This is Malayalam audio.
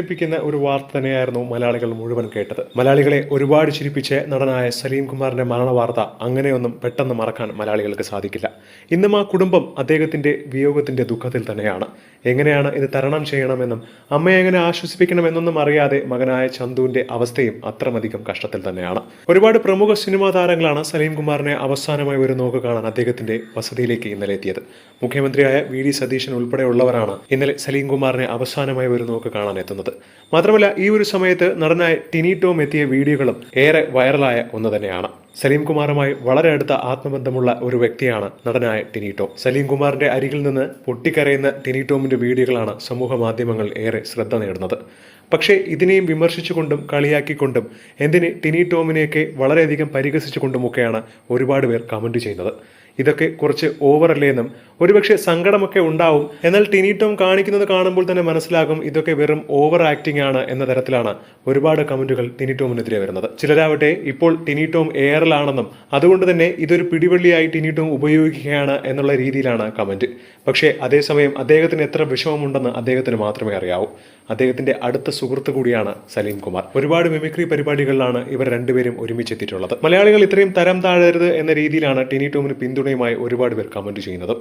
ിക്കുന്ന ഒരു വാർത്ത തന്നെയായിരുന്നു മലയാളികൾ മുഴുവൻ കേട്ടത്. മലയാളികളെ ഒരുപാട് ചിരിപ്പിച്ച് നടനായ സലീം കുമാറിന്റെ മരണ വാർത്ത അങ്ങനെയൊന്നും പെട്ടെന്ന് മറക്കാൻ മലയാളികൾക്ക് സാധിക്കില്ല. ഇന്നും ആ കുടുംബം അദ്ദേഹത്തിന്റെ വിയോഗത്തിന്റെ ദുഃഖത്തിൽ തന്നെയാണ്. എങ്ങനെയാണ് ഇത് തരണം ചെയ്യണമെന്നും അമ്മയെ എങ്ങനെ ആശ്വസിപ്പിക്കണമെന്നൊന്നും അറിയാതെ മകനായ ചന്തുവിന്റെ അവസ്ഥയും അത്രമധികം കഷ്ടത്തിൽ തന്നെയാണ്. ഒരുപാട് പ്രമുഖ സിനിമാ താരങ്ങളാണ് സലീം കുമാറിനെ അവസാനമായി ഒരു നോക്ക് കാണാൻ അദ്ദേഹത്തിന്റെ വസതിയിലേക്ക് ഇന്നലെ എത്തിയത്. മുഖ്യമന്ത്രിയായ വി ഡി സതീശൻ ഉൾപ്പെടെയുള്ളവരാണ് ഇന്നലെ സലീം കുമാറിനെ അവസാനമായി ഒരു നോക്ക് കാണാൻ എത്തുന്നത്. മാത്രമല്ല, ഈ ഒരു സമയത്ത് നടനായ ടിനി ടോം എത്തിയ വീഡിയോകളും ഏറെ വൈറലായ ഒന്ന് തന്നെയാണ്. സലീം കുമാറുമായി വളരെ അടുത്ത ആത്മബന്ധമുള്ള ഒരു വ്യക്തിയാണ് നടനായ ടിനി ടോം. സലീം കുമാറിന്റെ അരികിൽ നിന്ന് പൊട്ടിക്കരയുന്ന ടിനി ടോമിന്റെ വീഡിയോകളാണ് സമൂഹ മാധ്യമങ്ങൾ ഏറെ ശ്രദ്ധ നേടുന്നത്. പക്ഷേ ഇതിനെയും വിമർശിച്ചുകൊണ്ടും കളിയാക്കിക്കൊണ്ടും എന്തിന് ടിനി ടോമിനെയൊക്കെ വളരെയധികം പരിഹസിച്ചുകൊണ്ടുമൊക്കെയാണ് ഒരുപാട് പേർ കമന്റ് ചെയ്യുന്നത്. ഇതൊക്കെ കുറച്ച് ഓവറല്ലേ എന്നും ഒരുപക്ഷെ സങ്കടമൊക്കെ ഉണ്ടാവും. എന്നാൽ ടിനി ടോം കാണിക്കുന്നത് കാണുമ്പോൾ തന്നെ മനസ്സിലാകും ഇതൊക്കെ വെറും ഓവർ ആക്ടിംഗ് ആണ് എന്ന തരത്തിലാണ് ഒരുപാട് കമന്റുകൾ ടിനി ടോമിനെതിരെ വരുന്നത്. ചിലരാവട്ടെ ഇപ്പോൾ ടിനി ടോം എയറിലാണെന്നും അതുകൊണ്ട് തന്നെ ഇതൊരു പിടിവള്ളിയായി ടിനി ടോം ഉപയോഗിക്കുകയാണ് എന്നുള്ള രീതിയിലാണ് കമന്റ്. പക്ഷേ അതേസമയം അദ്ദേഹത്തിന് എത്ര വിഷമമുണ്ടെന്ന് അദ്ദേഹത്തിന് മാത്രമേ അറിയാവൂ. അദ്ദേഹത്തിന്റെ അടുത്ത സുഹൃത്ത് കൂടിയാണ് സലീം കുമാർ. ഒരുപാട് മിമിക്രി പരിപാടികളിലാണ് ഇവർ രണ്ടുപേരും ഒരുമിച്ചെത്തിയിട്ടുള്ളത്. മലയാളികൾ ഇത്രയും തരം താഴരുത് എന്ന രീതിയിലാണ് ടിനി ടോമിന് പിന്തുണയുമായി ഒരുപാട് പേർ കമന്റ് ചെയ്യുന്നത്.